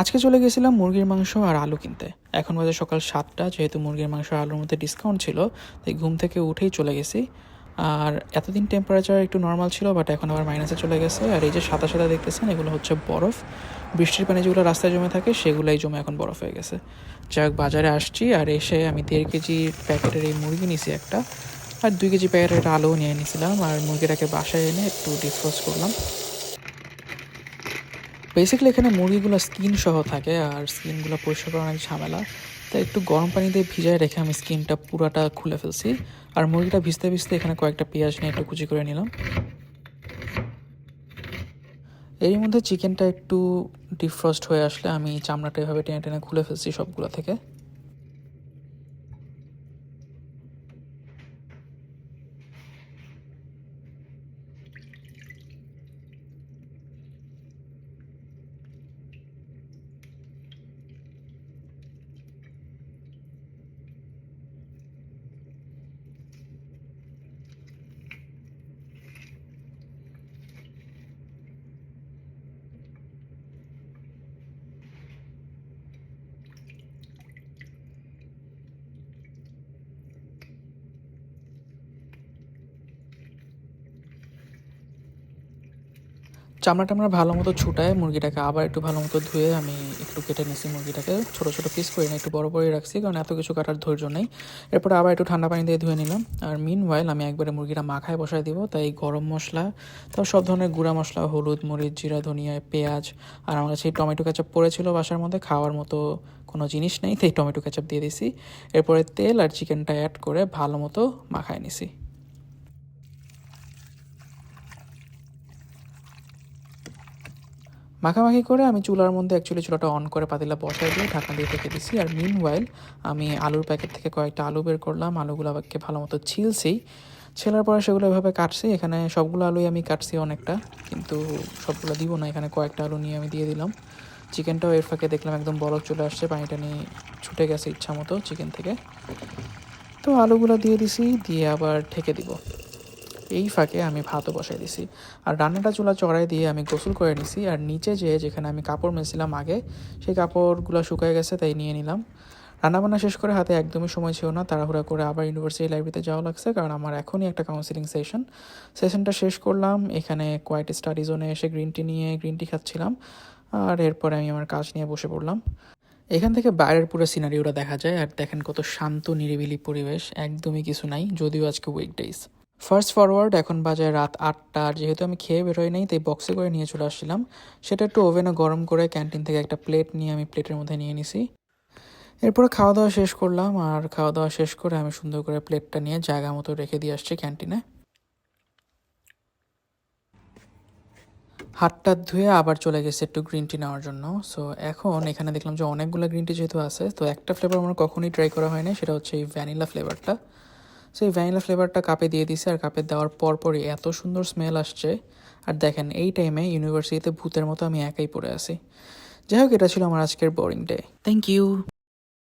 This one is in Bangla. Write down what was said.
আজকে চলে গেছিলাম মুরগির মাংস আর আলু কিনতে। এখন বাজে সকাল 7টা। যেহেতু মুরগির মাংস আর আলুর মধ্যে ডিসকাউন্ট ছিল, তাই ঘুম থেকে উঠেই চলে গেছি। আর এতদিন টেম্পারেচার একটু নর্মাল ছিল, বাট এখন আবার মাইনাসে চলে গেছে। আর এই যে সাদা সাদা দেখতেছেন, এগুলো হচ্ছে বরফ। বৃষ্টির পানি যেগুলো রাস্তায় জমে থাকে, সেগুলোই জমে এখন বরফ হয়ে গেছে। যাই হোক, বাজারে আসছি আর এসে আমি 1.5 কেজি প্যাকেটের এই মুরগি নিছি একটা, আর 2 কেজি প্যাকেটের আলুও নিয়ে নিয়েছিলাম। আর মুরগিটাকে বাসায় এনে একটু ডিফ্রস্ট করলাম। বেসিক্যালি এখানে মুরগিগুলো স্কিন সহ থাকে, আর স্কিনগুলো পরিষ্কার করা অনেক ঝামেলা। তাই একটু গরম পানি দিয়ে ভিজায় রেখে আমি স্কিনটা পুরাটা খুলে ফেলছি। আর মুরগিটা ভিজতে ভিজতে এখানে কয়েকটা পেঁয়াজ নিয়ে একটু কুচি করে নিলাম। এর মধ্যে চিকেনটা একটু ডিফ্রস্ট হয়ে আসলে আমি চামড়াটা এভাবে টেনে টেনে খুলে ফেলছি সবগুলো থেকে। চামড়াটা আমরা ভালো মতো ছুটায় মুরগিটাকে আবার একটু ভালো মতো ধুয়ে আমি একটু কেটে নিছি মুরগিটাকে। ছোটো ছোটো পিস করে একটু বড় বড়ই রাখছি, কারণ এত কিছু কাটার ধৈর্য নেই। এরপরে আবার একটু ঠান্ডা পানি দিয়ে ধুয়ে নিলাম। আর মিনওয়াইল আমি একবারে মুরগিটা মাখায় বসায় দিব, তাই গরম মশলা, তাও সব ধরনের গুঁড়া মশলা, হলুদ, মরিচ, জিরা, ধনিয়া, পেঁয়াজ, আর আমার কাছে টমেটো কেচাপ পড়েছিল বাসার মধ্যে, খাওয়ার মতো কোনো জিনিস নেই, তাই টমেটো কেচাপ দিয়ে দিছি। এরপরে তেল আর চিকেনটা অ্যাড করে ভালো মতো মাখায় নিছি। মাখামাখি করে আমি চুলার মধ্যে চুলাটা অন করে পাতিলা বসায় দিয়ে ঢাকনা দিয়ে রেখে দিছি। আর মিনওয়াইল আমি আলুর প্যাকেট থেকে কয়েকটা আলু বের করলাম। আলুগুলোকে ভালো মতো ছিলছি। ছেলার পরে সেগুলো এভাবে কাটছি। এখানে সবগুলো আলুই আমি কাটছি অনেকটা, কিন্তু সবগুলো দিব না, এখানে কয়েকটা আলু নিয়ে আমি দিয়ে দিলাম। চিকেনটাও এর ফাঁকে দেখলাম একদম বরফ চলে আসছে, পানিটা নিয়ে ছুটে গেছে ইচ্ছা মতো চিকেন থেকে। তো আলুগুলো দিয়ে দিছি, দিয়ে আবার ঢেকে দিব। এই ফাঁকে আমি ভাতও বসাই দিছি। আর রান্নাটা চুলা চড়াই দিয়ে আমি গোসল করে নিছি। আর নিচে যেখানে আমি কাপড় মেলছিলাম আগে, সেই কাপড়গুলো শুকায় গেছে, তাই নিয়ে নিলাম। রান্নাবান্না শেষ করে হাতে একদমই সময় ছিল না, তাড়াহুড়া করে আবার ইউনিভার্সিটি লাইব্রেরিতে যাওয়া লাগছে, কারণ আমার এখনই একটা কাউন্সিলিং সেশনটা শেষ করলাম। এখানে কোয়াইট স্টাডি জোনে এসে গ্রিন টি খাচ্ছিলাম। আর এরপরে আমি আমার কাজ নিয়ে বসে পড়লাম। এখান থেকে বাইরের পুরো সিনারিওটা দেখা যায়, আর দেখেন কত শান্ত নিরিবিলি পরিবেশ, একদমই কিছু নাই, যদিও আজকে উইকডেজ। ফার্স্ট ফরওয়ার্ড, এখন বাজে রাত 8টা। আর যেহেতু আমি খেয়ে বেরোই নাই, তাই বক্সে করে নিয়ে চলে আসছিলাম। সেটা একটু ওভেনে গরম করে ক্যান্টিন থেকে একটা প্লেট নিয়ে আমি প্লেটের মধ্যে নিয়ে নিছি। এরপরে খাওয়া দাওয়া শেষ করলাম। আর খাওয়া দাওয়া শেষ করে আমি সুন্দর করে প্লেটটা নিয়ে জায়গা মতো রেখে দিয়ে আসছি ক্যান্টিনে। হাতটা ধুয়ে আবার চলে গেছে একটু গ্রিন টি নেওয়ার জন্য। সো এখন এখানে দেখলাম যে অনেকগুলো গ্রিন টি যেহেতু আছে, তো একটা ফ্লেভার আমার কখনোই ট্রাই করা হয়নি, সেটা হচ্ছে এই ভ্যানিলা ফ্লেভারটা। সো এই ভ্যানিলা ফ্লেভারটা কাপে দিয়ে দিছে, আর কাপে দেওয়ার পরপরই এত সুন্দর স্মেল আসছে। আর দেখেন, এই টাইমে ইউনিভার্সিটিতে ভূতের মতো আমি একাই পড়ে আছি। যাই হোক, এটা ছিল আমার আজকের বোরিং ডে। Thank you.